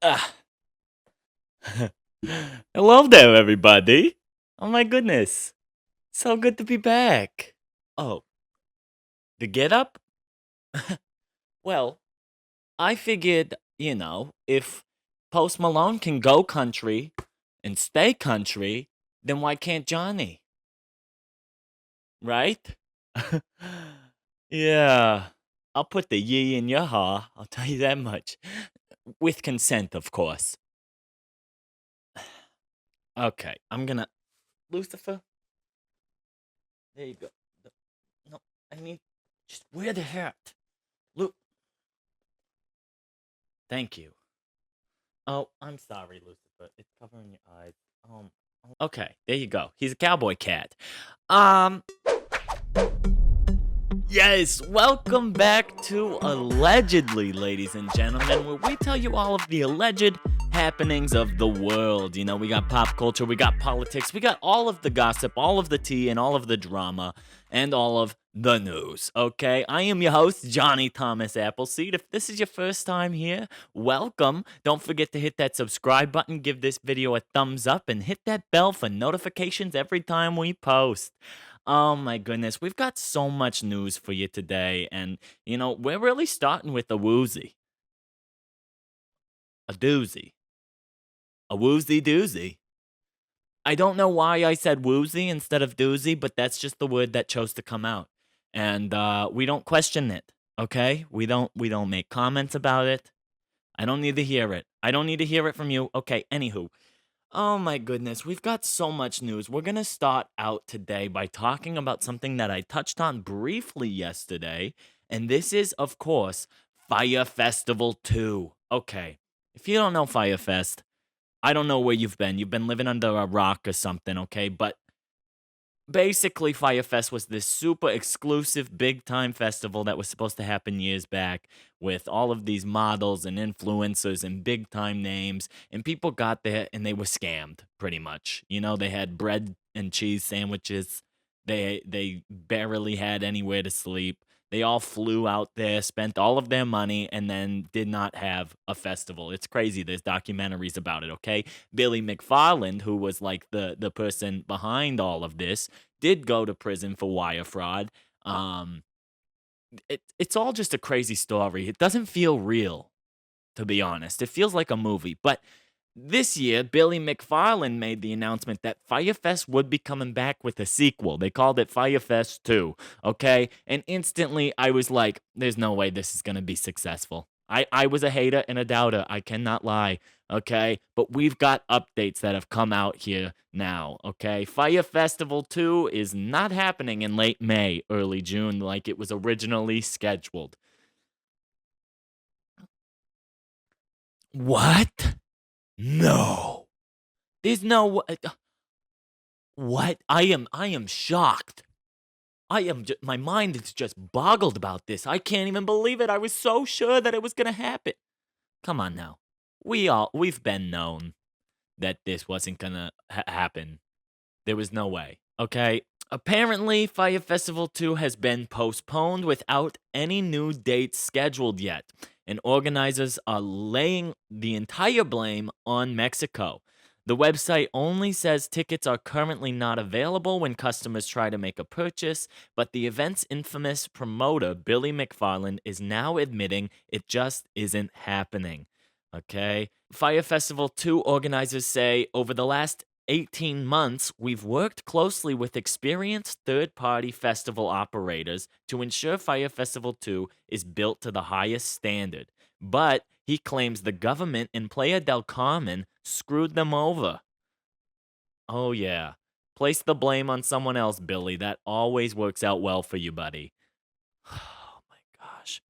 Ah. Hello there, everybody. Oh my goodness. So good to be back. Oh, the get up? Well, I figured, if Post Malone can go country and stay country, then why can't Johnny? Right? Yeah. I'll put the yee in your haw, I'll tell you that much. With consent, of course. Okay, I'm gonna. Lucifer, there you go. No, I mean, just wear the hat. Look, thank you. Oh, I'm sorry, Lucifer. It's covering your eyes. Okay, there you go. He's a cowboy cat. Um, yes, welcome back to Allegedly, ladies and gentlemen, where we tell you all of the alleged happenings of the world. You know, we got pop culture, we got politics, we got all of the gossip, all of the tea, and all of the drama, and all of the news. Okay, I am your host, Johnny Thomas Appleseed. If this is your first time here, welcome. Don't forget to hit that subscribe button, give this video a thumbs up, and hit that bell for notifications every time we post. Oh my goodness, we've got so much news for you today, and we're really starting with a woozy, a doozy, a woozy doozy. I don't know why I said woozy instead of doozy, but that's just the word that chose to come out, and we don't question it. Okay, we don't make comments about it. I don't need to hear it. I don't need to hear it from you. Okay, anywho, oh my goodness, we've got so much news. We're going to start out today by talking about something that I touched on briefly yesterday, and this is, of course, Fire Festival 2. Okay, if you don't know Fire Fest, I don't know where you've been. You've been living under a rock or something, okay? But basically, Firefest was this super exclusive big time festival that was supposed to happen years back with all of these models and influencers and big time names, and people got there and they were scammed pretty much. They had bread and cheese sandwiches. They barely had anywhere to sleep. They all flew out there, spent all of their money, and then did not have a festival. It's crazy. There's documentaries about it, okay? Billy McFarland, who was like the person behind all of this, did go to prison for wire fraud. Um, it's all just a crazy story. It doesn't feel real, to be honest. It feels like a movie. But this year, Billy McFarland made the announcement that Firefest would be coming back with a sequel. They called it Firefest 2, okay? And instantly, I was like, there's no way this is going to be successful. I was a hater and a doubter. I cannot lie, okay? But we've got updates that have come out here now, okay? Fire Festival 2 is not happening in late May, early June like it was originally scheduled. What? No. There's no what? I am shocked. My mind is just boggled about this. I can't even believe it. I was so sure that it was going to happen. Come on now. We've been known that this wasn't going to happen. There was no way. Okay? Apparently, Fire Festival 2 has been postponed without any new dates scheduled yet, and organizers are laying the entire blame on Mexico. The website only says tickets are currently not available when customers try to make a purchase, but the event's infamous promoter, Billy McFarland, is now admitting it just isn't happening. Okay? Fire Festival 2 organizers say over the last 18 months, we've worked closely with experienced third party festival operators to ensure Fire Festival 2 is built to the highest standard. But he claims the government in Playa del Carmen screwed them over. Oh, yeah. Place the blame on someone else, Billy. That always works out well for you, buddy. Oh, my gosh.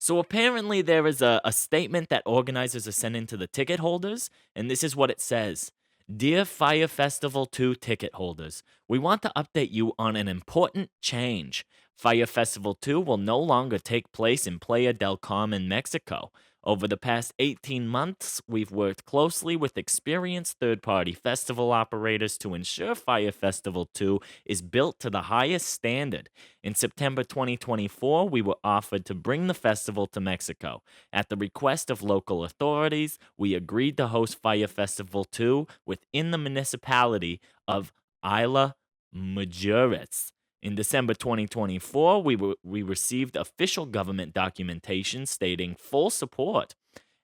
So apparently, there is a statement that organizers are sending to the ticket holders, and this is what it says. Dear Fire Festival 2 ticket holders, we want to update you on an important change. Fire Festival 2 will no longer take place in Playa del Carmen, Mexico. Over the past 18 months, we've worked closely with experienced third party festival operators to ensure Fire Festival 2 is built to the highest standard. In September 2024, we were offered to bring the festival to Mexico. At the request of local authorities, we agreed to host Fire Festival 2 within the municipality of Isla Mujeres. In December 2024, we received official government documentation stating full support,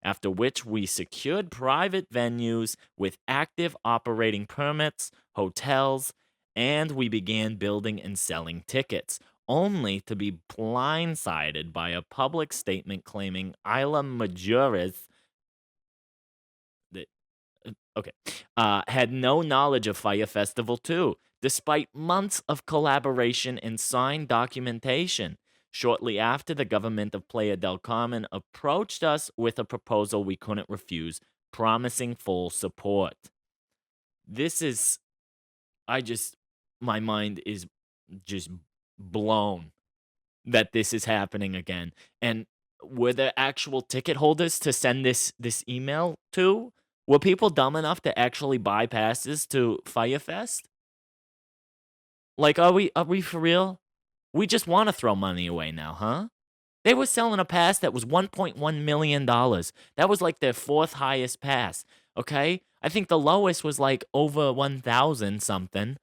after which we secured private venues with active operating permits, hotels, and we began building and selling tickets, only to be blindsided by a public statement claiming Isla Mujeres okay, had no knowledge of Fire Festival 2, despite months of collaboration and signed documentation. Shortly after, the government of Playa del Carmen approached us with a proposal we couldn't refuse, promising full support. This is, I just, my mind is just blown that this is happening again. And were there actual ticket holders to send this email to? Were people dumb enough to actually buy passes to Firefest? Like, are we for real? We just want to throw money away now, huh? They were selling a pass that was $1.1 million. That was like their fourth highest pass. Okay? I think the lowest was like over 1,000 something.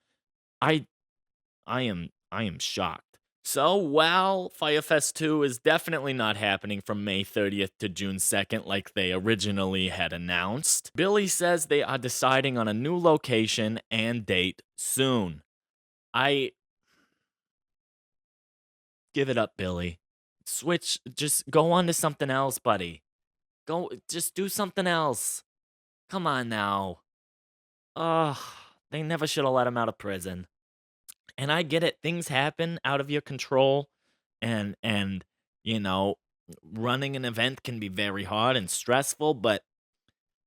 I I am shocked. So while Firefest 2 is definitely not happening from May 30th to June 2nd like they originally had announced, Billy says they are deciding on a new location and date soon. I give it up, Billy. Switch, just go on to something else, buddy. Go, just do something else. Come on now. Ugh, they never should have let him out of prison. And I get it, things happen out of your control, and you know, running an event can be very hard and stressful, but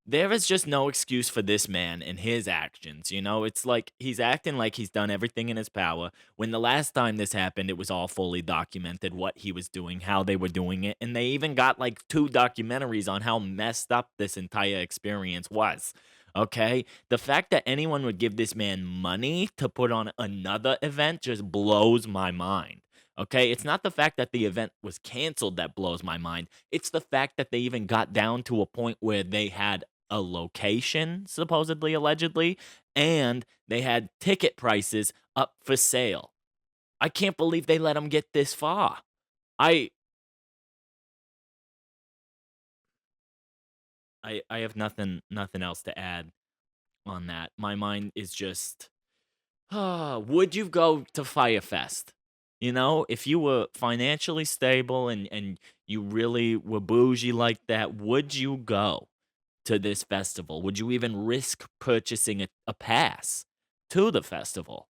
there is just no excuse for this man and his actions. It's like he's acting like he's done everything in his power. When the last time this happened, it was all fully documented what he was doing, how they were doing it, and they even got like two documentaries on how messed up this entire experience was. Okay? The fact that anyone would give this man money to put on another event just blows my mind. Okay, it's not the fact that the event was canceled that blows my mind. It's the fact that they even got down to a point where they had a location, supposedly, allegedly, and they had ticket prices up for sale. I can't believe they let them get this far. I I have nothing else to add on that. My mind is just would you go to Firefest? If you were financially stable and you really were bougie like that, would you go to this festival? Would you even risk purchasing a pass to the festival?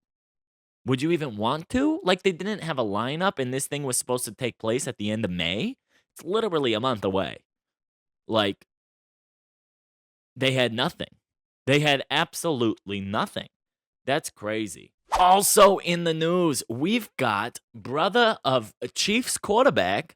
Would you even want to? Like, they didn't have a lineup, and this thing was supposed to take place at the end of May? It's literally a month away. Like, they had nothing. They had absolutely nothing. That's crazy. Also in the news, we've got brother of a Chiefs quarterback,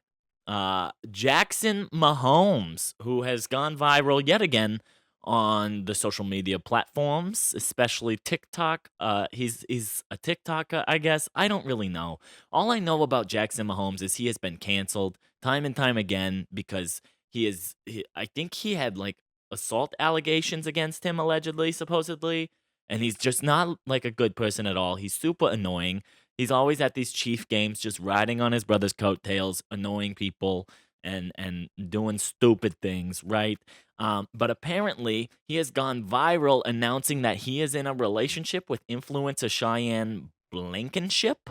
Jackson Mahomes, who has gone viral yet again on the social media platforms, especially TikTok. He's a TikToker, I guess. I don't really know. All I know about Jackson Mahomes is he has been canceled time and time again because I think he had like assault allegations against him allegedly, supposedly, and he's just not like a good person at all. He's super annoying. He's always at these Chief games just riding on his brother's coattails, annoying people and doing stupid things, right? But apparently he has gone viral announcing that he is in a relationship with influencer Cheyenne Blankenship.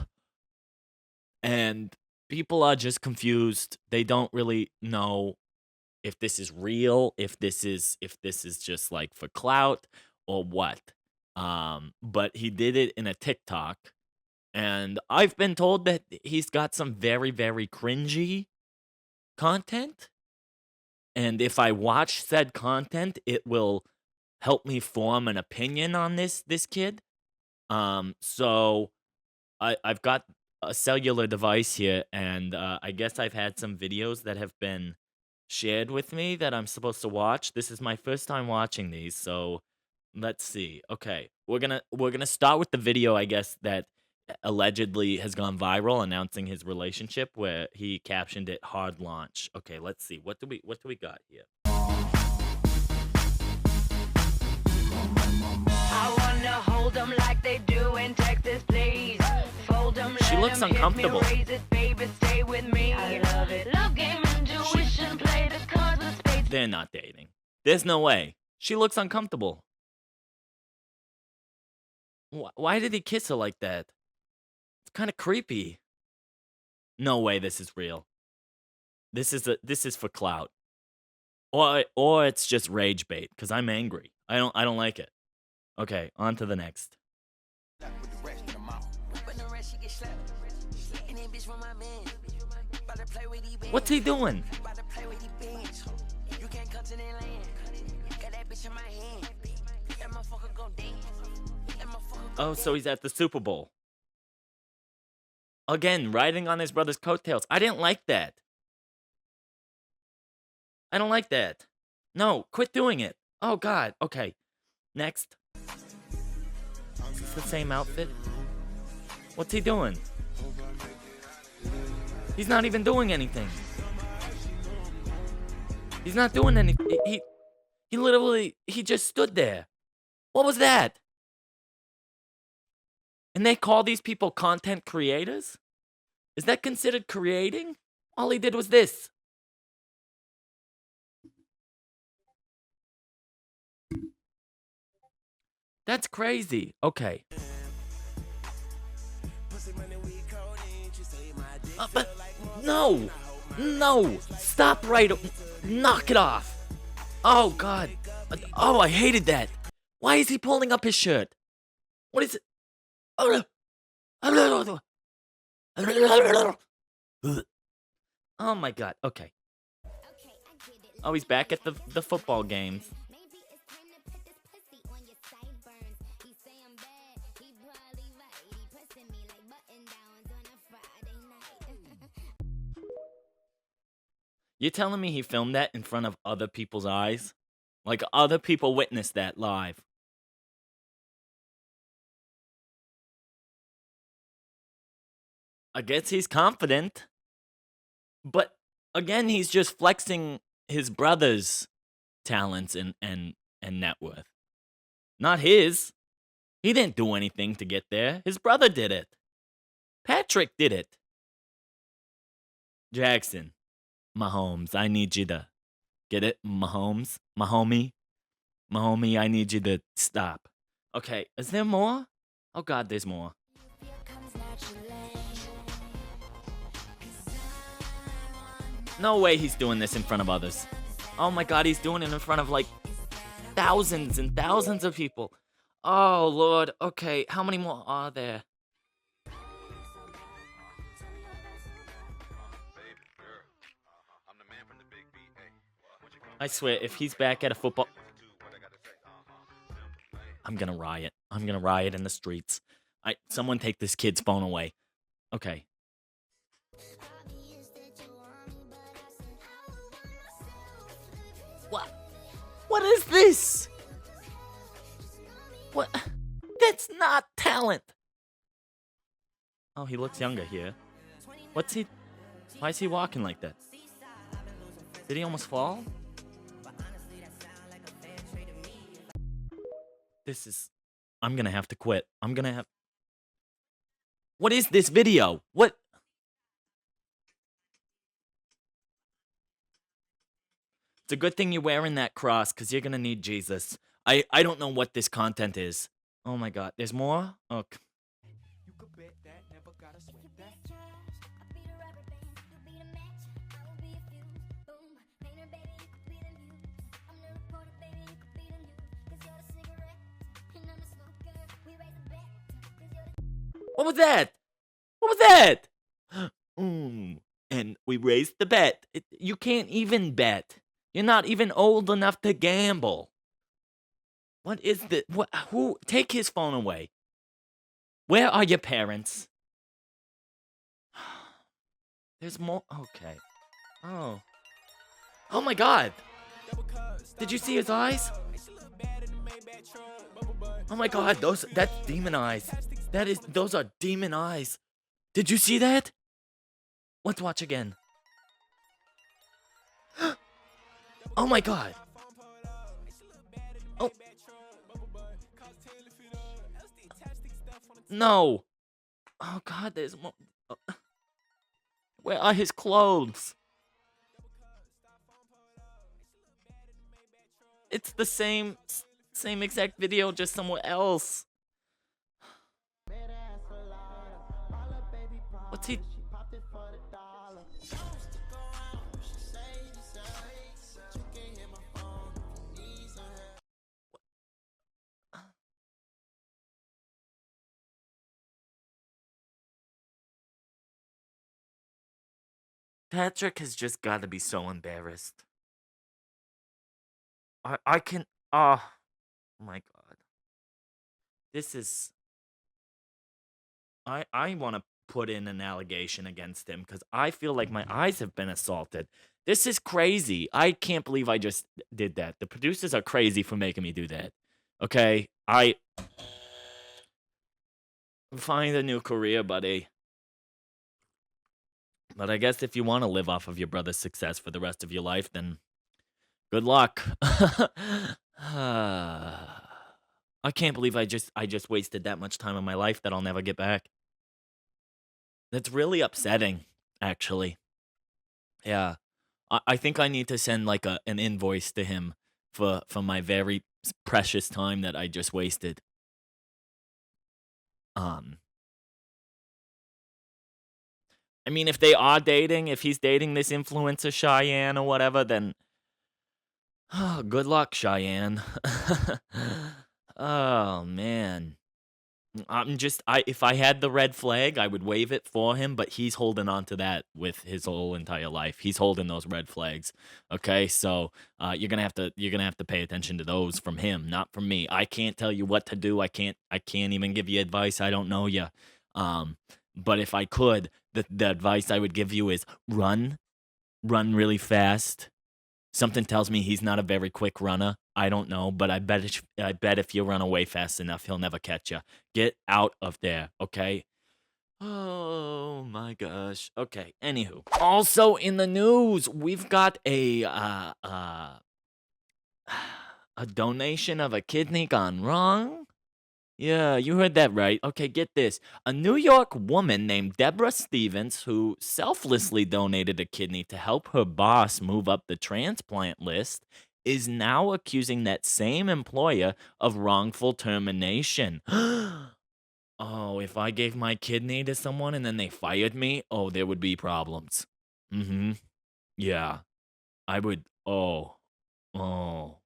And people are just confused. They don't really know if this is real, if this is just like for clout or what. But he did it in a TikTok, and I've been told that he's got some very, very cringy content. And if I watch said content, it will help me form an opinion on this kid. So I've got a cellular device here, and I guess I've had some videos that have been shared with me that I'm supposed to watch. This is my first time watching these, so let's see. Okay, we're gonna start with the video, I guess, that allegedly has gone viral, announcing his relationship, where he captioned it "hard launch." Okay, let's see. What do we got here? I wanna hold them like they do in Texas, please. Fold them, She looks uncomfortable. Raise it, baby, stay with me. I love it. Love game, intuition, play the cards with spades. They're not dating. There's no way. She looks uncomfortable. Why did he kiss her like that? It's kind of creepy. No way this is real. This is for clout. Or it's just rage bait cuz I'm angry. I don't like it. Okay, on to the next. What's he doing? Oh, so he's at the Super Bowl. Again, riding on his brother's coattails. I didn't like that. I don't like that. No, quit doing it. Oh, God. Okay. Next. Is this the same outfit? What's he doing? He's not even doing anything. He's not doing anything. He literally, he just stood there. What was that? And they call these people content creators? Is that considered creating? All he did was this. That's crazy. Okay. But no, stop right. Knock it off. Oh, God. Oh, I hated that. Why is he pulling up his shirt? What is it? Oh, my God. Okay. Oh, he's back at the football games. You're telling me he filmed that in front of other people's eyes? Like, other people witnessed that live. I guess he's confident. But, again, he's just flexing his brother's talents and net worth. Not his. He didn't do anything to get there. His brother did it. Patrick did it. Jackson. Mahomes, I need you to get it. Mahomes, my homie, I need you to stop. Okay, is there more? Oh, God, there's more. No way he's doing this in front of others. Oh my God, he's doing it in front of like thousands and thousands of people. Oh, Lord. Okay, how many more are there? I swear, if he's back at a football... I'm gonna riot. I'm gonna riot in the streets. Someone take this kid's phone away. Okay. What is this? What? That's not talent. Oh, he looks younger here. What's he... Why is he walking like that? Did he almost fall? This is... I'm gonna have to quit. What is this video? What? It's a good thing you're wearing that cross, because you're gonna need Jesus. I don't know what this content is. Oh my God, there's more? Oh. What was that? What was that? And we raised the bet. You can't even bet. You're not even old enough to gamble. What is this? Who? Take his phone away. Where are your parents? There's more. Okay. Oh. Oh my god. Did you see his eyes? Oh my god, that's demon eyes. Those are demon eyes. Did you see that? Let's watch again. Oh my god. Oh. No. Oh god, there's more. Where are his clothes? It's the same exact video, just somewhere else. What's he? Patrick has just got to be so embarrassed. I can. Oh my god. This is. I want to put in an allegation against him because I feel like my eyes have been assaulted. This is crazy. I can't believe I just did that. The producers are crazy for making me do that. Okay, I find a new career, buddy. But I guess if you want to live off of your brother's success for the rest of your life, then good luck. I can't believe I just wasted that much time of my life that I'll never get back. That's really upsetting, actually. Yeah. I think I need to send like an invoice to him for my very precious time that I just wasted. Um I mean, if they are dating, if he's dating this influencer Cheyenne or whatever, then oh, good luck, Cheyenne. Oh man. If I had the red flag, I would wave it for him, but he's holding on to that with his whole entire life. He's holding those red flags. Okay, so you're gonna have to pay attention to those from him, not from me. I can't tell you what to do. I can't even give you advice. I don't know you. Um, but if I could, the advice I would give you is run really fast. Something tells me he's not a very quick runner. I don't know, but I bet if you run away fast enough, he'll never catch you. Get out of there, okay? Oh my gosh. Okay, anywho. Also in the news, we've got a donation of a kidney gone wrong. Yeah, you heard that right. Okay, get this. A New York woman named Deborah Stevens, who selflessly donated a kidney to help her boss move up the transplant list, is now accusing that same employer of wrongful termination. Oh, if I gave my kidney to someone and then they fired me, oh, there would be problems. Mm-hmm. Yeah, I would. Oh, oh.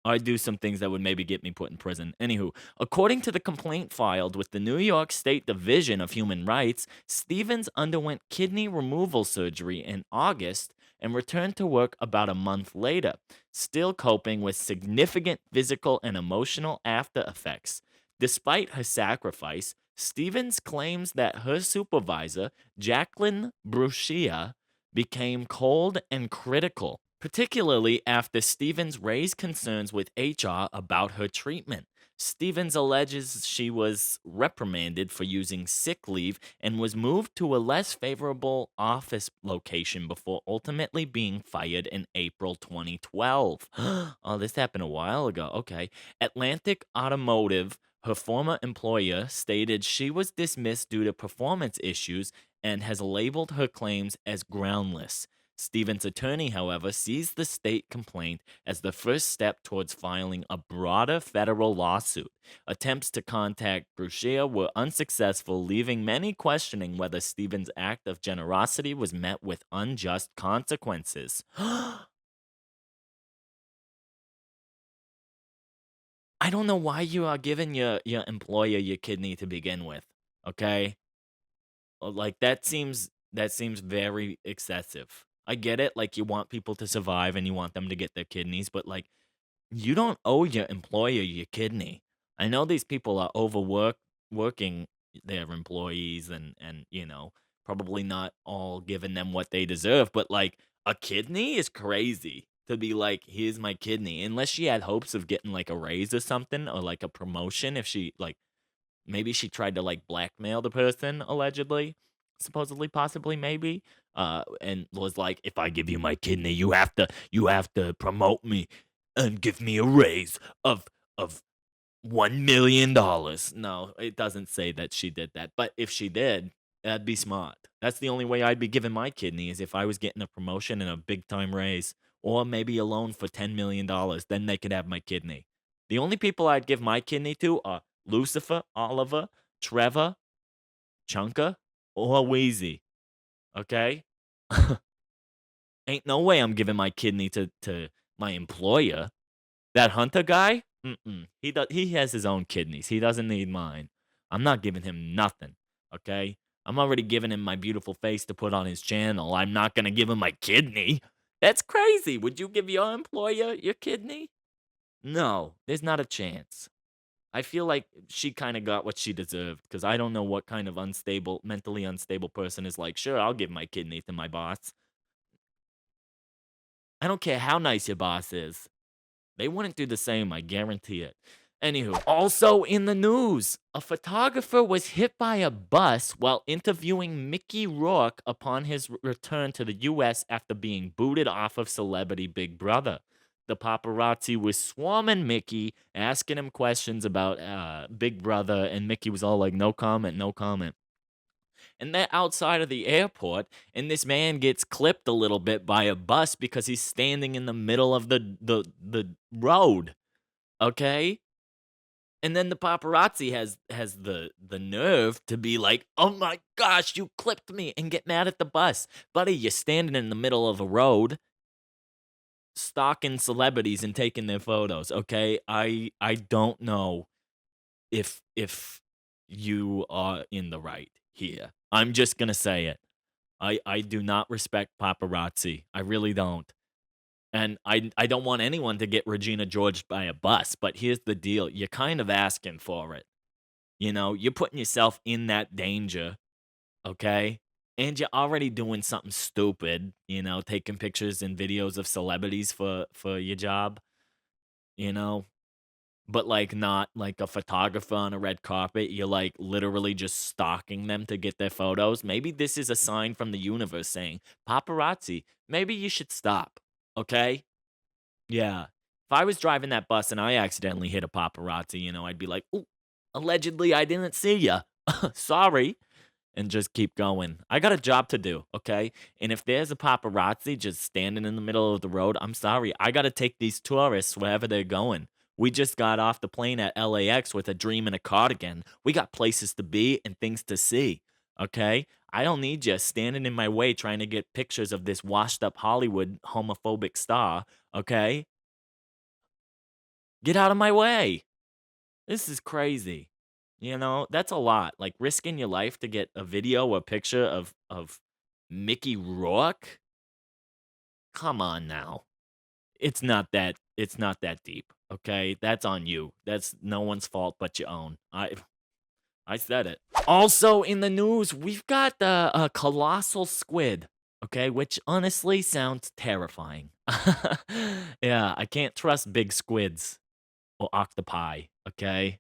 I'd do some things that would maybe get me put in prison. Anywho, according to the complaint filed with the New York State Division of Human Rights, Stevens underwent kidney removal surgery in August and returned to work about a month later, still coping with significant physical and emotional after effects. Despite her sacrifice, Stevens claims that her supervisor, Jacqueline Brucia, became cold and critical, particularly after Stevens raised concerns with HR about her treatment. Stevens alleges she was reprimanded for using sick leave and was moved to a less favorable office location before ultimately being fired in April 2012. Oh, this happened a while ago. Okay. Atlantic Automotive, her former employer, stated she was dismissed due to performance issues and has labeled her claims as groundless. Stevens' attorney, however, sees the state complaint as the first step towards filing a broader federal lawsuit. Attempts to contact Brucia were unsuccessful, leaving many questioning whether Stevens' act of generosity was met with unjust consequences. I don't know why you are giving your employer your kidney to begin with. Okay? Like that seems very excessive. I get it, like you want people to survive and you want them to get their kidneys, but like you don't owe your employer your kidney. I know these people are working their employees and probably not all giving them what they deserve, but like a kidney is crazy to be like, here's my kidney. Unless she had hopes of getting like a raise or something or like a promotion if she like maybe she tried to like blackmail the person allegedly, supposedly, possibly, maybe, and was like, "If I give you my kidney, you have to promote me and give me a raise of $1 million." No, it doesn't say that she did that, but if she did, that'd be smart. That's the only way I'd be giving my kidney is if I was getting a promotion and a big time raise, or maybe a loan for $10 million. Then they could have my kidney. The only people I'd give my kidney to are Lucifer, Oliver, Trevor, Chunka, or Wheezy. Okay? Ain't no way I'm giving my kidney to my employer. That Hunter guy? Mm-mm. He has his own kidneys. He doesn't need mine. I'm not giving him nothing. Okay? I'm already giving him my beautiful face to put on his channel. I'm not gonna give him my kidney. That's crazy. Would you give your employer your kidney? No, there's not a chance. I feel like she kind of got what she deserved because I don't know what kind of mentally unstable person is like, sure, I'll give my kidney to my boss. I don't care how nice your boss is. They wouldn't do the same, I guarantee it. Anywho, also in the news, a photographer was hit by a bus while interviewing Mickey Rourke upon his return to the US after being booted off of Celebrity Big Brother. The paparazzi was swarming Mickey, asking him questions about Big Brother, and Mickey was all like, no comment, no comment. And they're outside of the airport, and this man gets clipped a little bit by a bus because he's standing in the middle of the road. Okay? And then the paparazzi has the nerve to be like, "Oh my gosh, you clipped me," and get mad at the bus. Buddy, you're standing in the middle of a road stalking celebrities and taking their photos, okay? I don't know if you are in the right here. I'm just gonna say it. I do not respect paparazzi. I really don't. And I don't want anyone to get Regina George by a bus, but here's the deal. You're kind of asking for it. You know, you're putting yourself in that danger, okay? And you're already doing something stupid, taking pictures and videos of celebrities for your job, you know? But like not like a photographer on a red carpet. You're like literally just stalking them to get their photos. Maybe this is a sign from the universe saying, paparazzi, maybe you should stop. Okay? Yeah. If I was driving that bus and I accidentally hit a paparazzi, I'd be like, "Ooh, allegedly I didn't see ya. Sorry." And just keep going. I got a job to do, okay? And if there's a paparazzi just standing in the middle of the road, I'm sorry. I got to take these tourists wherever they're going. We just got off the plane at LAX with a dream and a cardigan. We got places to be and things to see, okay? I don't need you standing in my way trying to get pictures of this washed up Hollywood homophobic star, okay? Get out of my way. This is crazy. That's a lot. Like risking your life to get a video or picture of Mickey Rourke? Come on now. It's not that deep, okay? That's on you. That's no one's fault but your own. I said it. Also in the news, we've got a colossal squid, okay, which honestly sounds terrifying. Yeah, I can't trust big squids or octopi, okay?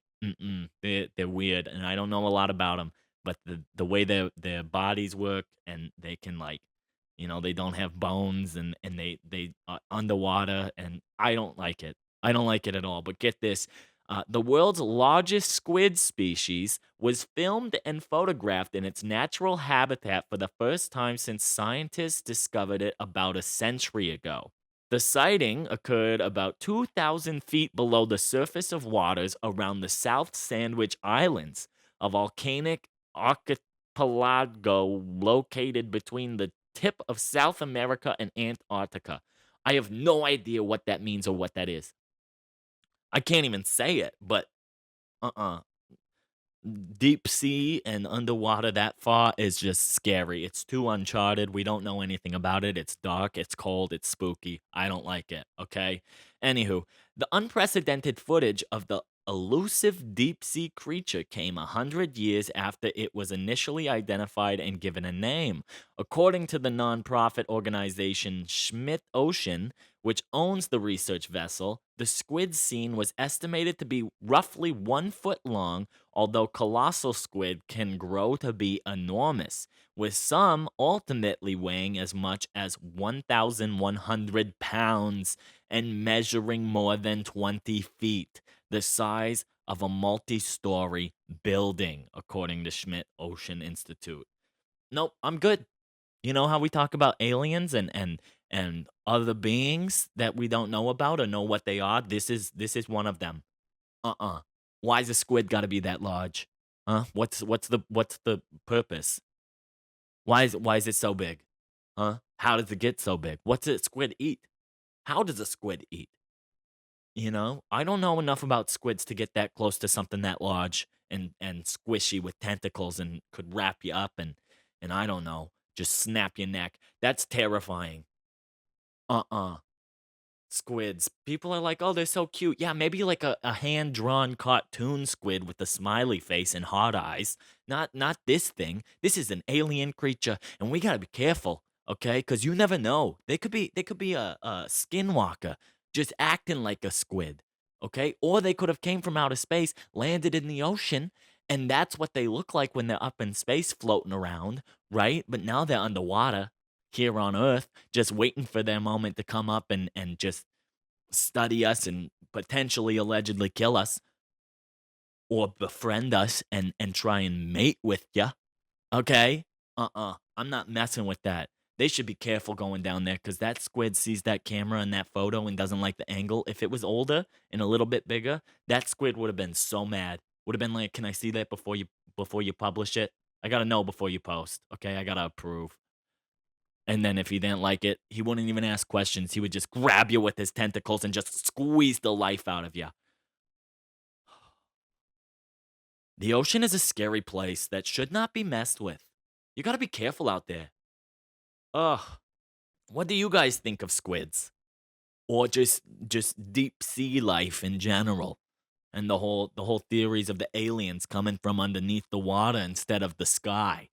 They're weird, and I don't know a lot about them, but the way their bodies work, and they can like, they don't have bones, and they are underwater, and I don't like it. I don't like it at all. But get this. The world's largest squid species was filmed and photographed in its natural habitat for the first time since scientists discovered it about a century ago. The sighting occurred about 2,000 feet below the surface of waters around the South Sandwich Islands, a volcanic archipelago located between the tip of South America and Antarctica. I have no idea what that means or what that is. I can't even say it, but uh-uh. Deep sea and underwater that far is just scary. It's too uncharted. We don't know anything about it. It's dark, it's cold, it's spooky. I don't like it, okay? Anywho, the unprecedented footage of the elusive deep sea creature came 100 years after it was initially identified and given a name. According to the nonprofit organization Schmidt Ocean, which owns the research vessel, the squid seen was estimated to be roughly 1 foot long, although colossal squid can grow to be enormous, with some ultimately weighing as much as 1,100 pounds and measuring more than 20 feet, the size of a multi-story building, according to Schmidt Ocean Institute. Nope, I'm good. You know how we talk about aliens and other beings that we don't know about or know what they are? This is one of them. Uh-uh. Why's a squid got to be that large? Huh? What's the purpose? Why is it so big? Huh? How does it get so big? What's a squid eat? How does a squid eat? I don't know enough about squids to get that close to something that large and squishy with tentacles and could wrap you up and I don't know, just snap your neck. That's terrifying. Uh-uh. Squids. People are like, oh, they're so cute. Yeah, maybe like a hand-drawn cartoon squid with a smiley face and hard eyes. Not this thing. This is an alien creature, and we gotta be careful, okay? Because you never know. They could be a skinwalker just acting like a squid, okay? Or they could have came from outer space, landed in the ocean, and that's what they look like when they're up in space floating around, right? But now they're underwater here on Earth, just waiting for their moment to come up and just study us and potentially allegedly kill us or befriend us and try and mate with you. Okay? I'm not messing with that. They should be careful going down there because that squid sees that camera and that photo and doesn't like the angle. If it was older and a little bit bigger, that squid would have been so mad. Would have been like, "Can I see that before you publish it? I gotta know before you post. Okay, I gotta approve." And then if he didn't like it, he wouldn't even ask questions. He would just grab you with his tentacles and just squeeze the life out of you. The ocean is a scary place that should not be messed with. You gotta be careful out there. Ugh. What do you guys think of squids? Or just deep sea life in general? And the whole theories of the aliens coming from underneath the water instead of the sky.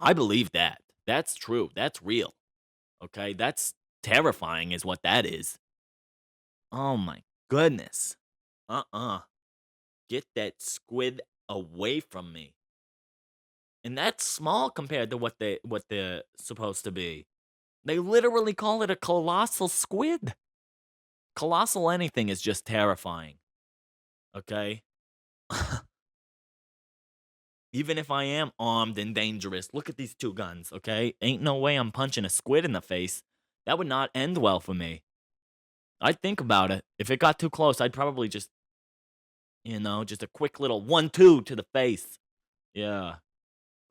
I believe that. That's true. That's real. Okay? That's terrifying is what that is. Oh my goodness. Uh-uh. Get that squid away from me. And that's small compared to what they're supposed to be. They literally call it a colossal squid. Colossal anything is just terrifying. Okay? Even if I am armed and dangerous, look at these two guns, okay? Ain't no way I'm punching a squid in the face. That would not end well for me. I'd think about it. If it got too close, I'd probably just a quick little 1-2 to the face. Yeah.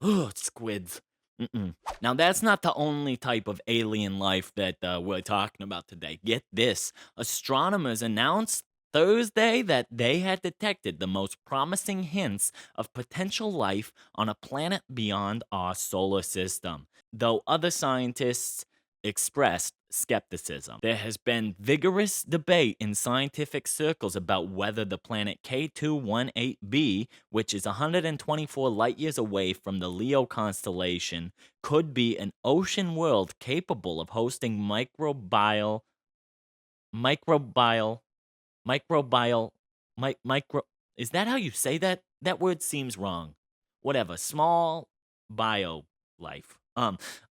Ugh, squids. Mm-mm. Now, that's not the only type of alien life that we're talking about today. Get this. Astronomers announced Thursday that they had detected the most promising hints of potential life on a planet beyond our solar system, though other scientists expressed skepticism. There has been vigorous debate in scientific circles about whether the planet K218b, which is 124 light years away from the Leo constellation, could be an ocean world capable of hosting microbial, microbial, micro. Is that how you say that? That word seems wrong. Whatever. Small bio life.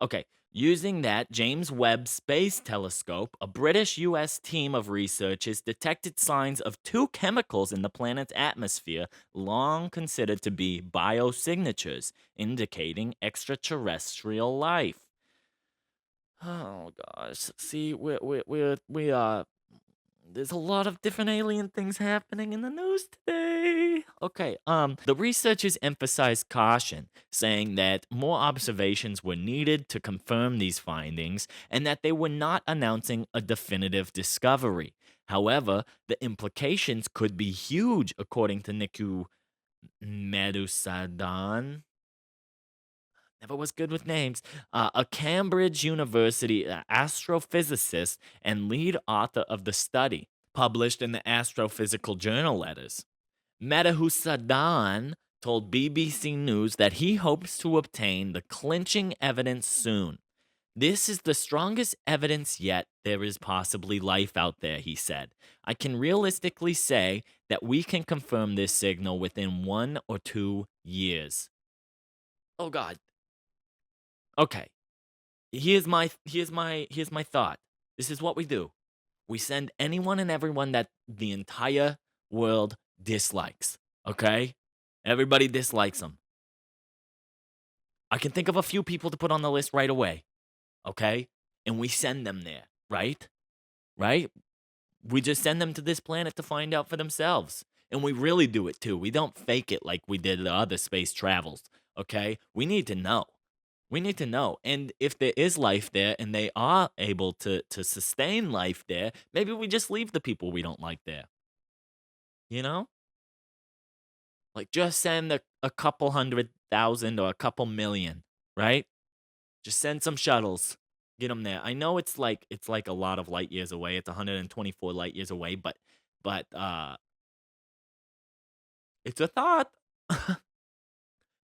Okay. Using that James Webb Space Telescope, a British US team of researchers detected signs of two chemicals in the planet's atmosphere long considered to be biosignatures, indicating extraterrestrial life. Oh gosh. See, there's a lot of different alien things happening in the news today. Okay, the researchers emphasized caution, saying that more observations were needed to confirm these findings and that they were not announcing a definitive discovery. However, the implications could be huge, according to Niku Medusadan. Never was good with names. A Cambridge University astrophysicist and lead author of the study, published in the Astrophysical Journal Letters. Metahusadan told BBC News that he hopes to obtain the clinching evidence soon. This is the strongest evidence yet there is possibly life out there, he said. I can realistically say that we can confirm this signal within 1 or 2 years. Oh God. Okay. Here's my thought. This is what we do. We send anyone and everyone that the entire world dislikes. Okay? Everybody dislikes them. I can think of a few people to put on the list right away. Okay? And we send them there, right? Right? We just send them to this planet to find out for themselves. And we really do it too. We don't fake it like we did the other space travels. Okay? We need to know. We need to know. And if there is life there and they are able to sustain life there, maybe we just leave the people we don't like there. You know? Like just send a couple 100,000 or a couple million, right? Just send some shuttles. Get them there. I know it's like a lot of light years away. It's 124 light years away, but it's a thought.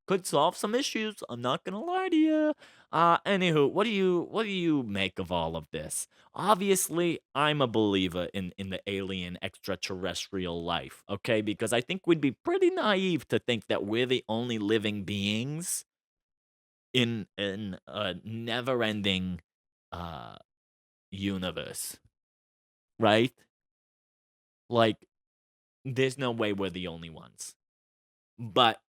Could solve some issues. I'm not gonna lie to you. Anywho, what do you make of all of this? Obviously, I'm a believer in the alien extraterrestrial life. Okay, because I think we'd be pretty naive to think that we're the only living beings in a never-ending uh universe, right? Like, there's no way we're the only ones. But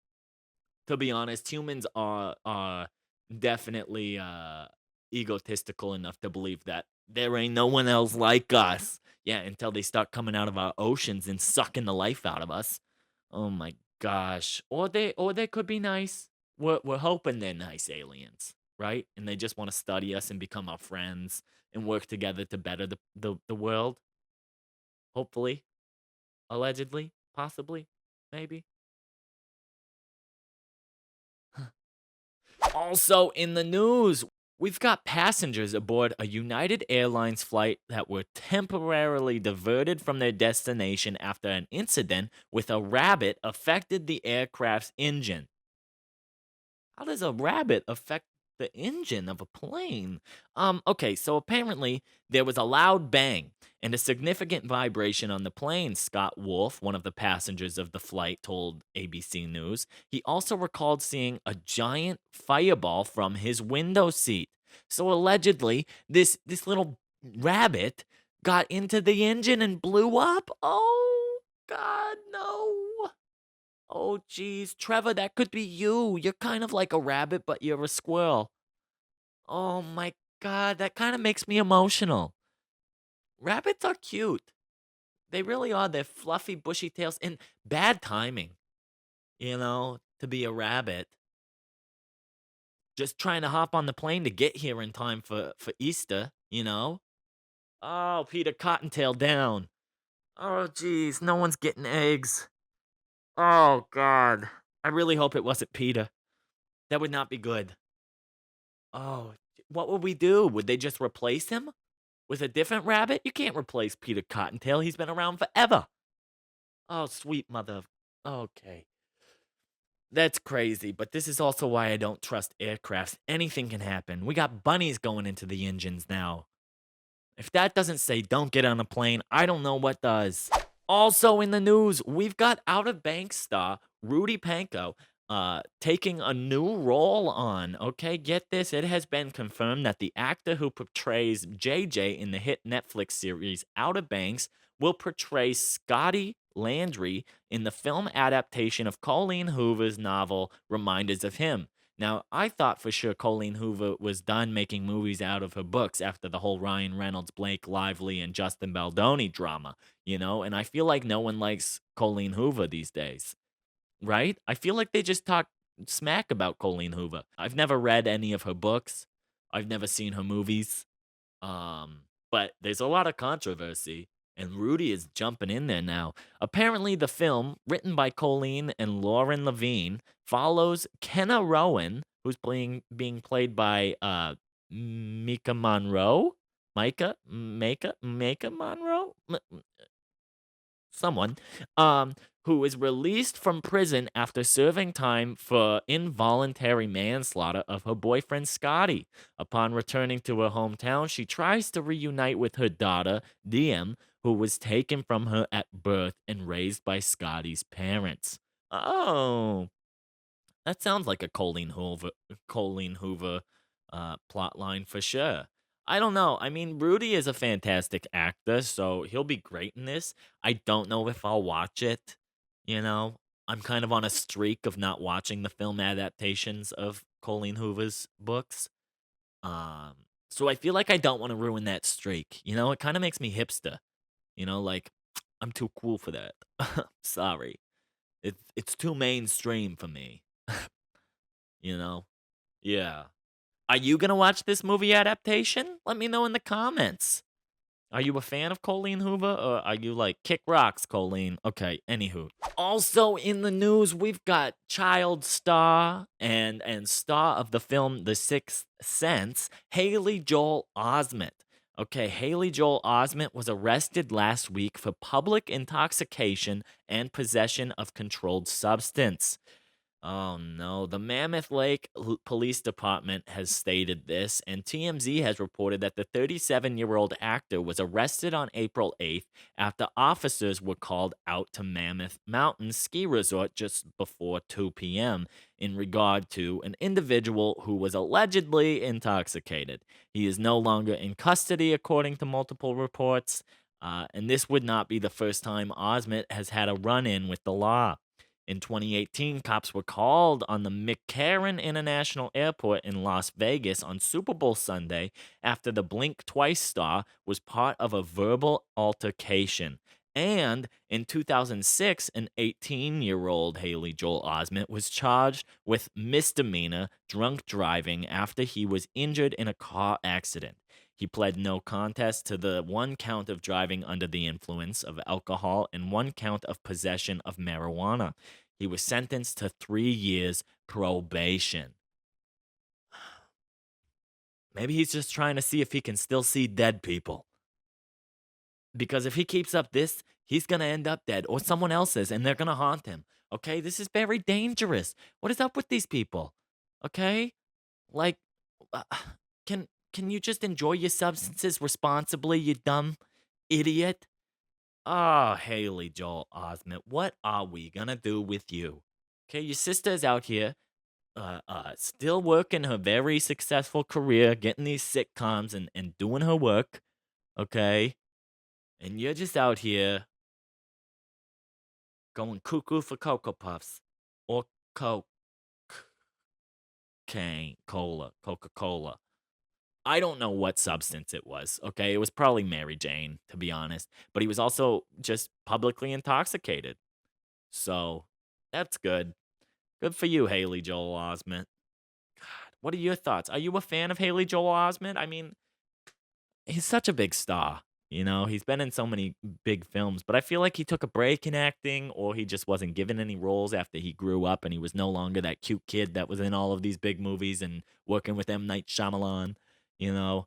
to be honest, humans are definitely egotistical enough to believe that there ain't no one else like us. Yeah, until they start coming out of our oceans and sucking the life out of us. Oh my gosh. Or they could be nice. We're hoping they're nice aliens, right? And they just want to study us and become our friends and work together to better the world. Hopefully, allegedly, possibly, maybe. Also, in the news, we've got passengers aboard a United Airlines flight that were temporarily diverted from their destination after an incident with a rabbit affected the aircraft's engine. How does a rabbit affect the engine of a plane? Okay, so apparently there was a loud bang and a significant vibration on the plane, Scott Wolf, one of the passengers of the flight, told ABC News. He also recalled seeing a giant fireball from his window seat. So allegedly, this little rabbit got into the engine and blew up. Oh God, no. Oh, geez, Trevor, that could be you. You're kind of like a rabbit, but you're a squirrel. Oh my God, that kind of makes me emotional. Rabbits are cute. They really are. They're fluffy, bushy tails, and bad timing, to be a rabbit. Just trying to hop on the plane to get here in time for Easter. Oh, Peter Cottontail down. Oh, geez, no one's getting eggs. Oh, God. I really hope it wasn't Peter. That would not be good. Oh, what would we do? Would they just replace him with a different rabbit? You can't replace Peter Cottontail. He's been around forever. Oh, sweet mother. Okay. That's crazy, but this is also why I don't trust aircrafts. Anything can happen. We got bunnies going into the engines now. If that doesn't say don't get on a plane, I don't know what does. Also in the news, we've got Out of Bank star Rudy Panko taking a new role on. Okay, get this. It has been confirmed that the actor who portrays JJ in the hit Netflix series Out of Banks will portray Scotty Landry in the film adaptation of Colleen Hoover's novel Reminders of Him. Now, I thought for sure Colleen Hoover was done making movies out of her books after the whole Ryan Reynolds, Blake Lively, and Justin Baldoni drama. And I feel like no one likes Colleen Hoover these days, right? I feel like they just talk smack about Colleen Hoover. I've never read any of her books, I've never seen her movies, but there's a lot of controversy. And Rudy is jumping in there now. Apparently, the film, written by Colleen and Lauren Levine, follows Kenna Rowan, who's being played by Mika Monroe, Micah Monroe, someone, who is released from prison after serving time for involuntary manslaughter of her boyfriend Scotty. Upon returning to her hometown, she tries to reunite with her daughter, Diem, who was taken from her at birth and raised by Scotty's parents. Oh, that sounds like a Colleen Hoover plot line for sure. I don't know. I mean, Rudy is a fantastic actor, so he'll be great in this. I don't know if I'll watch it. You know, I'm kind of on a streak of not watching the film adaptations of Colleen Hoover's books. Um, so I feel like I don't want to ruin that streak. You know, it kind of makes me hipster. Like I'm too cool for that. Sorry, it's too mainstream for me. You know? Yeah. Are you gonna watch this movie adaptation? Let me know in the comments. Are you a fan of Colleen Hoover, or are you like kick rocks, Colleen? Okay, anywho. Also in the news, we've got child star and star of the film The Sixth Sense, Haley Joel Osment. Okay, Haley Joel Osment was arrested last week for public intoxication and possession of controlled substance. Oh no, the Mammoth Lake Police Department has stated this, and TMZ has reported that the 37-year-old actor was arrested on April 8th after officers were called out to Mammoth Mountain Ski Resort just before 2 p.m. in regard to an individual who was allegedly intoxicated. He is no longer in custody, according to multiple reports, and this would not be the first time Osment has had a run in with the law. In 2018, cops were called on the McCarran International Airport in Las Vegas on Super Bowl Sunday after the Blink Twice star was part of a verbal altercation. And in 2006, an 18-year-old Haley Joel Osment was charged with misdemeanor drunk driving after he was injured in a car accident. He pled no contest to the one count of driving under the influence of alcohol and one count of possession of marijuana. He was sentenced to 3 years probation. Maybe he's just trying to see if he can still see dead people. Because if he keeps up this, he's going to end up dead, or someone else is, and they're going to haunt him. Okay? This is very dangerous. What is up with these people? Okay? Like, uh, can you just enjoy your substances responsibly, you dumb idiot? Oh, Haley Joel Osment, what are we gonna do with you? Okay, your sister's out here, still working her very successful career, getting these sitcoms and doing her work, okay? And you're just out here going cuckoo for Cocoa Puffs or Coke, Coca-Cola. I don't know what substance it was, okay? It was probably Mary Jane, to be honest. But he was also just publicly intoxicated. So that's good. Good for you, Haley Joel Osment. God, what are your thoughts? Are you a fan of Haley Joel Osment? I mean, he's such a big star. He's been in so many big films, but I feel like he took a break in acting, or he just wasn't given any roles after he grew up and he was no longer that cute kid that was in all of these big movies and working with M. Night Shyamalan, you know?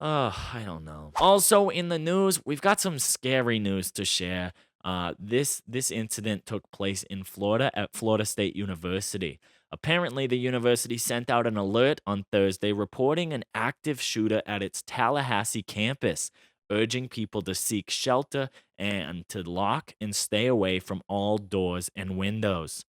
I don't know. Also in the news, we've got some scary news to share. This incident took place in Florida at Florida State University. Apparently, the university sent out an alert on Thursday reporting an active shooter at its Tallahassee campus, urging people to seek shelter and to lock and stay away from all doors and windows.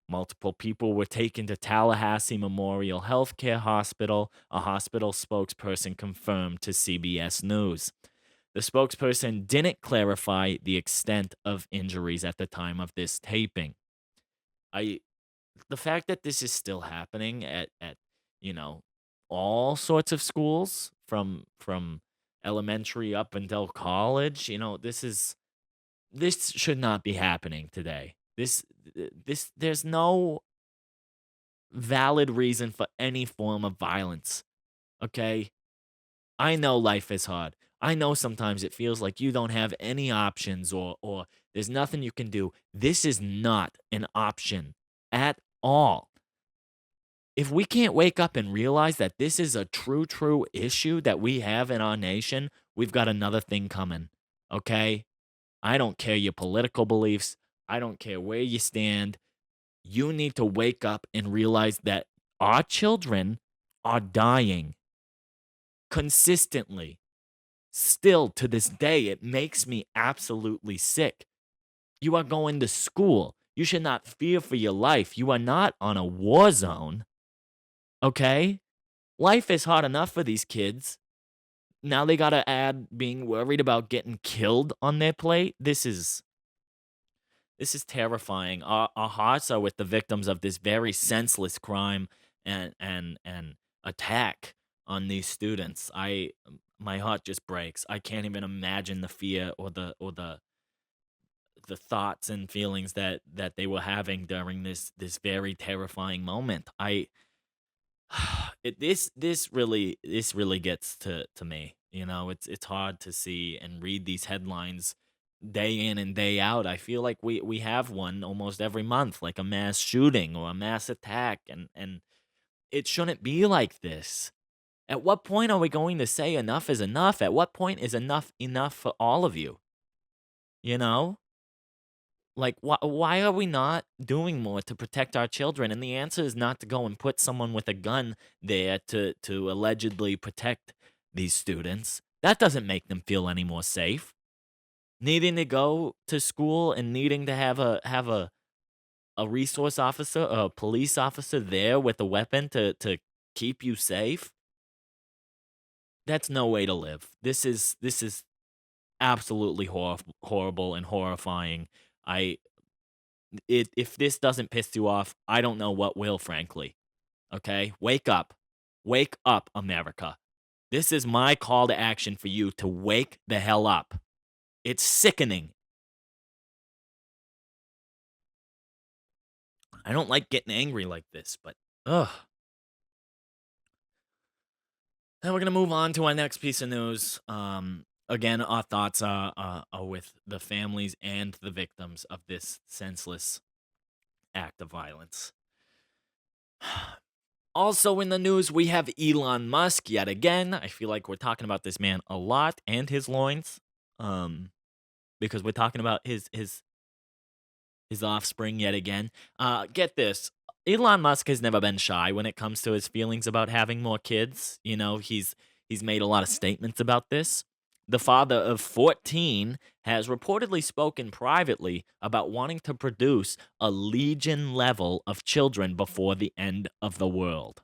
Multiple people were taken to Tallahassee Memorial Healthcare Hospital, a hospital spokesperson confirmed to CBS News. The spokesperson didn't clarify the extent of injuries at the time of this taping. The fact that this is still happening at you know all sorts of schools from elementary up until college, this should not be happening today. This there's no valid reason for any form of violence. Okay? I know life is hard. I know sometimes it feels like you don't have any options or there's nothing you can do. This is not an option at all. If we can't wake up and realize that this is a true issue that we have in our nation, we've got another thing coming. Okay? I don't care your political beliefs. I don't care where you stand. You need to wake up and realize that our children are dying consistently. Still to this day, it makes me absolutely sick. You are going to school. You should not fear for your life. You are not on a war zone, okay? Life is hard enough for these kids. Now they gotta add being worried about getting killed on their plate. This is terrifying. Our hearts are with the victims of this very senseless crime and attack on these students. My heart just breaks. I can't even imagine the fear or the thoughts and feelings that they were having during this very terrifying moment. This really gets to me. It's hard to see and read these headlines day in and day out. I feel like we have one almost every month, like a mass shooting or a mass attack, and it shouldn't be like this. At what point are we going to say enough is enough? At what point is enough for all of you? You know? Like, why are we not doing more to protect our children? And the answer is not to go and put someone with a gun there to allegedly protect these students. That doesn't make them feel any more safe. Needing to go to school and needing to have a resource officer or a police officer there with a weapon to keep you safe. That's no way to live. This is absolutely horrible and horrifying. I if this doesn't piss you off, I don't know what will, frankly. Okay? Wake up. Wake up, America. This is my call to action for you to wake the hell up. It's sickening. I don't like getting angry like this, but ugh. Now we're gonna move on to our next piece of news. Again, our thoughts are with the families and the victims of this senseless act of violence. Also in the news, we have Elon Musk yet again. I feel like we're talking about this man a lot and his loins, um, because we're talking about his offspring yet again. Get this. Elon Musk has never been shy when it comes to his feelings about having more kids. He's made a lot of statements about this. The father of 14 has reportedly spoken privately about wanting to produce a legion level of children before the end of the world.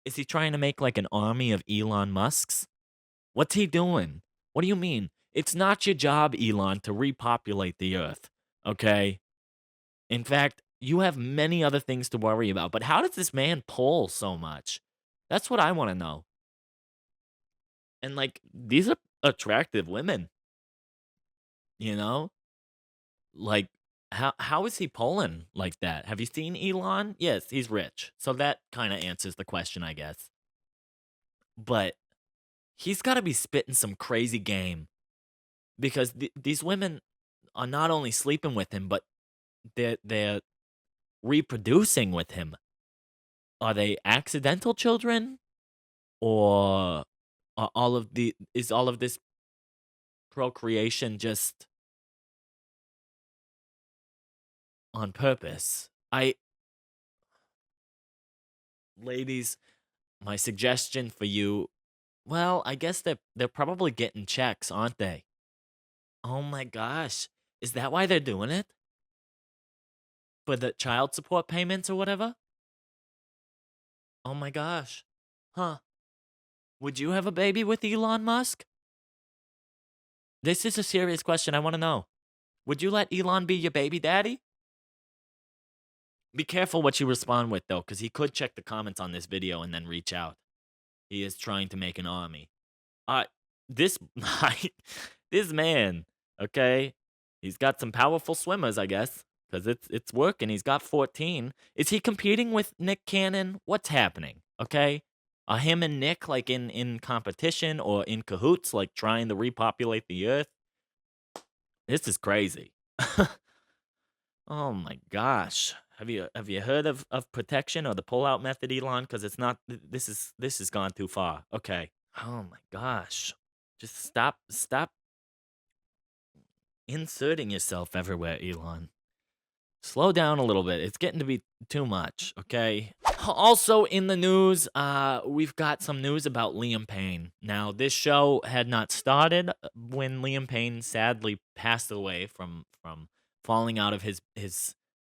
Is he trying to make like an army of Elon Musks? What's he doing? What do you mean? It's not your job, Elon, to repopulate the earth, okay? In fact, you have many other things to worry about. But how does this man pull so much? That's what I want to know. And like, these are attractive women, you know? Like, how is he pulling like that? Have you seen Elon? Yes, he's rich. So that kind of answers the question, I guess. But he's got to be spitting some crazy game because these women are not only sleeping with him, but they're reproducing with him. Are they accidental children, or is all of this procreation just on purpose? Ladies, my suggestion for you, well, I guess they're probably getting checks, aren't they? Oh my gosh, is that why they're doing it? For the child support payments or whatever? Oh my gosh, huh? Would you have a baby with Elon Musk? This is a serious question. I want to know. Would you let Elon be your baby daddy? Be careful what you respond with, though, because he could check the comments on this video and then reach out. He is trying to make an army. Uh, this this man, okay, he's got some powerful swimmers, I guess, because it's working. He's got 14. Is he competing with Nick Cannon? What's happening? Okay, are him and Nick like in competition or in cahoots, like trying to repopulate the earth? This is crazy. Oh my gosh. Have you heard of protection or the pullout method, Elon? Because it's not. This has gone too far. Okay. Oh my gosh. Just stop. inserting yourself everywhere, Elon. Slow down a little bit. It's getting to be too much, okay? Also in the news, we've got some news about Liam Payne. Now, this show had not started when Liam Payne sadly passed away from falling out of his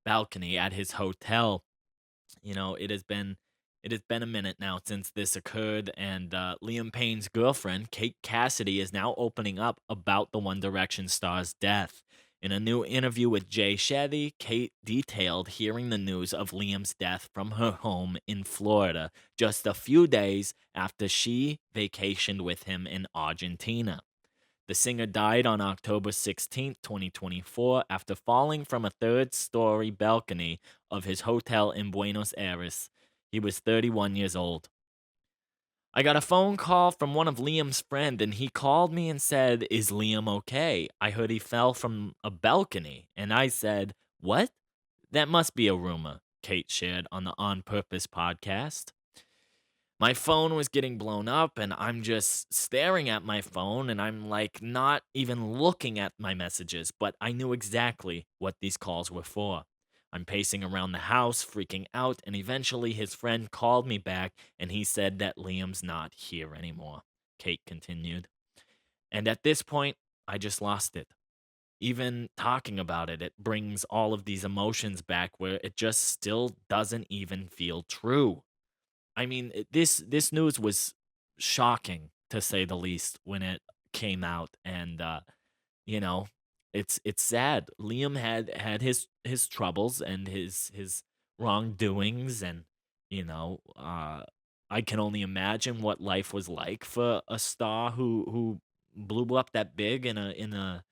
balcony at his hotel. It has been a minute now since this occurred, and Liam Payne's girlfriend, Kate Cassidy, is now opening up about the One Direction star's death. In a new interview with Jay Shetty, Kate detailed hearing the news of Liam's death from her home in Florida just a few days after she vacationed with him in Argentina. The singer died on October 16th, 2024, after falling from a third story balcony of his hotel in Buenos Aires. He was 31 years old. I got a phone call from one of Liam's friends, and he called me and said, "Is Liam okay? I heard he fell from a balcony." And I said, "What? That must be a rumor," Kate shared on the On Purpose podcast. My phone was getting blown up, and I'm just staring at my phone, and I'm like not even looking at my messages, but I knew exactly what these calls were for. I'm pacing around the house, freaking out, and eventually his friend called me back and he said that Liam's not here anymore. Kate continued. And at this point, I just lost it. Even talking about it, it brings all of these emotions back where it just still doesn't even feel true. I mean, this news was shocking to say the least when it came out, and you know, it's sad. Liam had his troubles and his wrongdoings, and you know, I can only imagine what life was like for a star who blew up that big in a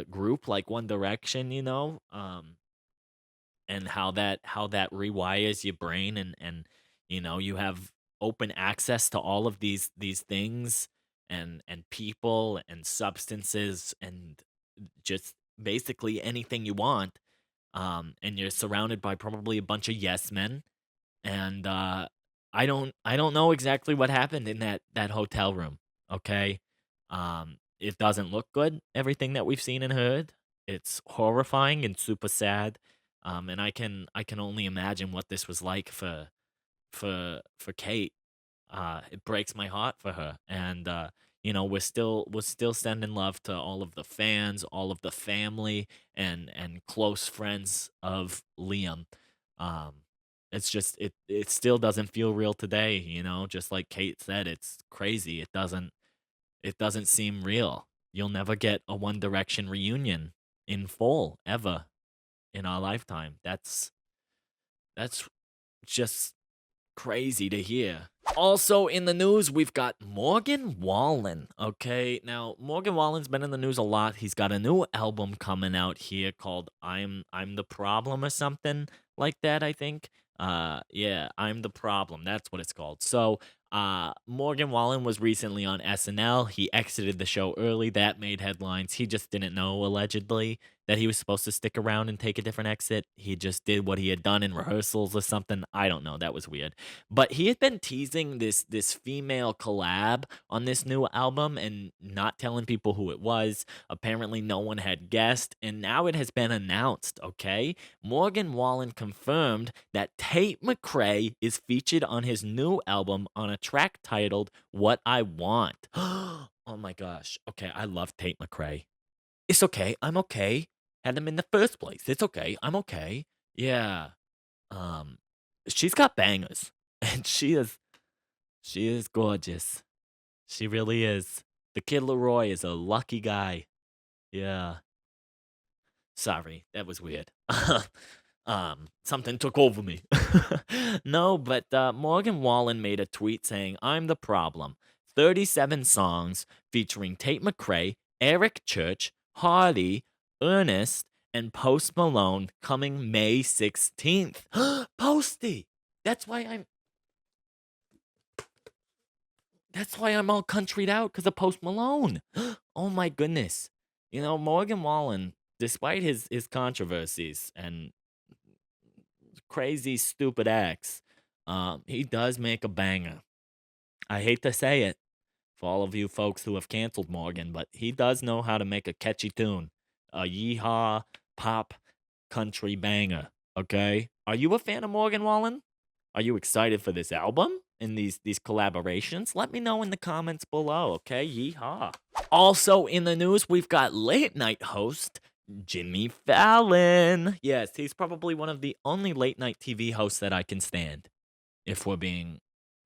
group like One Direction. And how that rewires your brain, and you have open access to all of these things, and people and substances and just basically anything you want, and you're surrounded by probably a bunch of yes men, and I don't know exactly what happened in that hotel room. Okay. It doesn't look good, everything that we've seen and heard. It's horrifying and super sad. And I can only imagine what this was like for Kate. It breaks my heart for her. And we're still sending love to all of the fans, all of the family, and close friends of Liam. Um, it's just it still doesn't feel real today, just like Kate said. It's crazy. It doesn't seem real. You'll never get a One Direction reunion in full ever in our lifetime. That's just crazy to hear. Also in the news, we've got Morgan Wallen. Okay, now Morgan Wallen's been in the news a lot. He's got a new album coming out here called "I'm the Problem" or something like that. I think. Yeah, "I'm the Problem." That's what it's called. So, Morgan Wallen was recently on SNL. He exited the show early. That made headlines. He just didn't know, allegedly, that he was supposed to stick around and take a different exit. He just did what he had done in rehearsals or something. I don't know. That was weird. But he had been teasing this female collab on this new album and not telling people who it was. Apparently, no one had guessed, and now it has been announced. Okay, Morgan Wallen confirmed that Tate McRae is featured on his new album on a track titled "What I Want." Oh my gosh. Okay, I love Tate McRae. It's okay. I'm okay. Had him in the first place. It's okay. I'm okay. Yeah. Um, she's got bangers, and she is gorgeous. She really is. The Kid Leroy is a lucky guy. Yeah. Sorry, that was weird. Something took over me. No, but Morgan Wallen made a tweet saying, "I'm the problem." 37 songs featuring Tate McRae, Eric Church, Hardy, Ernest, and Post Malone coming May 16th. Posty! That's why I'm that's why I'm all countryed out because of Post Malone. Oh my goodness. Morgan Wallen, despite his controversies and crazy, stupid acts, he does make a banger. I hate to say it for all of you folks who have canceled Morgan, but he does know how to make a catchy tune. a yeehaw pop country banger. Okay, are you a fan of Morgan Wallen? Are you excited for this album and these collaborations? Let me know in the comments below. Okay, yeehaw. Also in the news, we've got late night host Jimmy Fallon. Yes, he's probably one of the only late night TV hosts that I can stand, if we're being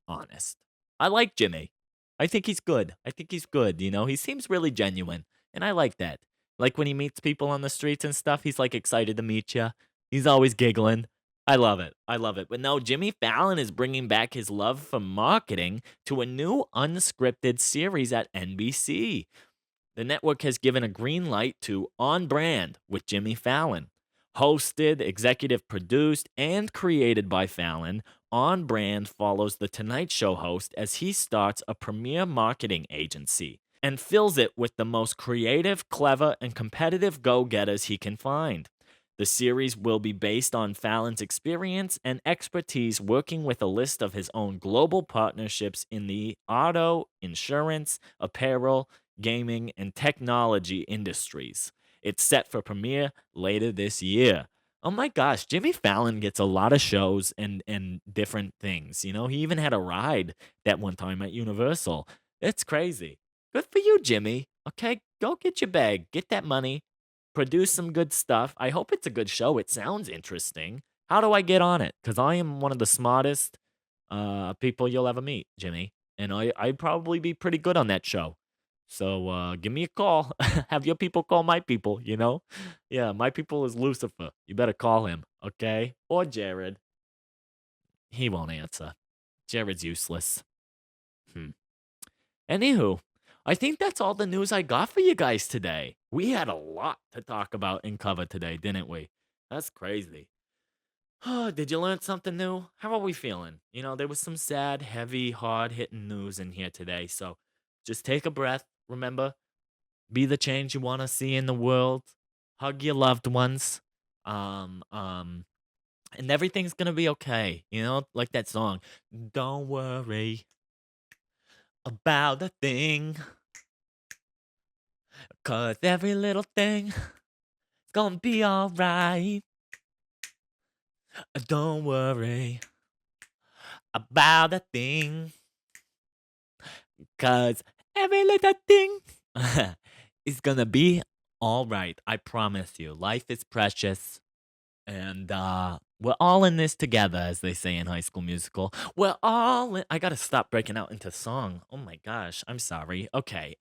honest. I like Jimmy. I think he's good. I think he's good, you know? He seems really genuine, and I like that. Like when he meets people on the streets and stuff, he's like excited to meet you. He's always giggling. I love it. I love it. But no, Jimmy Fallon is bringing back his love for marketing to a new unscripted series at NBC. The network has given a green light to On Brand with Jimmy Fallon. Hosted, executive produced, and created by Fallon, On Brand follows The Tonight Show host as he starts a premier marketing agency and fills it with the most creative, clever, and competitive go getters he can find. The series will be based on Fallon's experience and expertise working with a list of his own global partnerships in the auto, insurance, apparel, gaming, and technology industries. It's set for premiere later this year. Oh my gosh, Jimmy Fallon gets a lot of shows and different things. You know, he even had a ride that one time at Universal. It's crazy. Good for you, Jimmy. Okay, go get your bag, get that money, produce some good stuff. I hope it's a good show. It sounds interesting. How do I get on it? Because I am one of the smartest people you'll ever meet, Jimmy. And I'd probably be pretty good on that show. So give me a call. Have your people call my people, you know? Yeah, my people is Lucifer. You better call him, okay? Or Jared. He won't answer. Jared's useless. Hmm. Anywho, I think that's all the news I got for you guys today. We had a lot to talk about and cover today, didn't we? That's crazy. Oh, did you learn something new? How are we feeling? You know, there was some sad, heavy, hard hitting news in here today. So just take a breath. Remember, be the change you want to see in the world. Hug your loved ones. Um, um, and everything's gonna be okay. You know, like that song. Don't worry about a thing, 'cause every little thing is gonna be alright. Don't worry about a thing, 'cause every little thing is gonna be alright. I promise you. Life is precious. And we're all in this together, as they say in High School Musical. We're all in. I gotta stop breaking out into song. Oh my gosh, I'm sorry. Okay.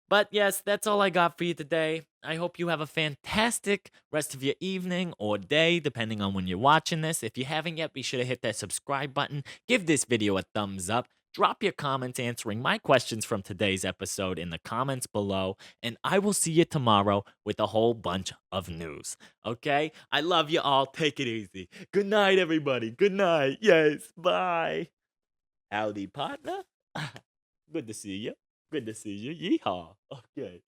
But yes, that's all I got for you today. I hope you have a fantastic rest of your evening or day, depending on when you're watching this. If you haven't yet, be sure to hit that subscribe button. Give this video a thumbs up. Drop your comments answering my questions from today's episode in the comments below. And I will see you tomorrow with a whole bunch of news. Okay? I love you all. Take it easy. Good night, everybody. Good night. Yes. Bye. Howdy, partner. Good to see you. Good to see you. Yeehaw. Okay.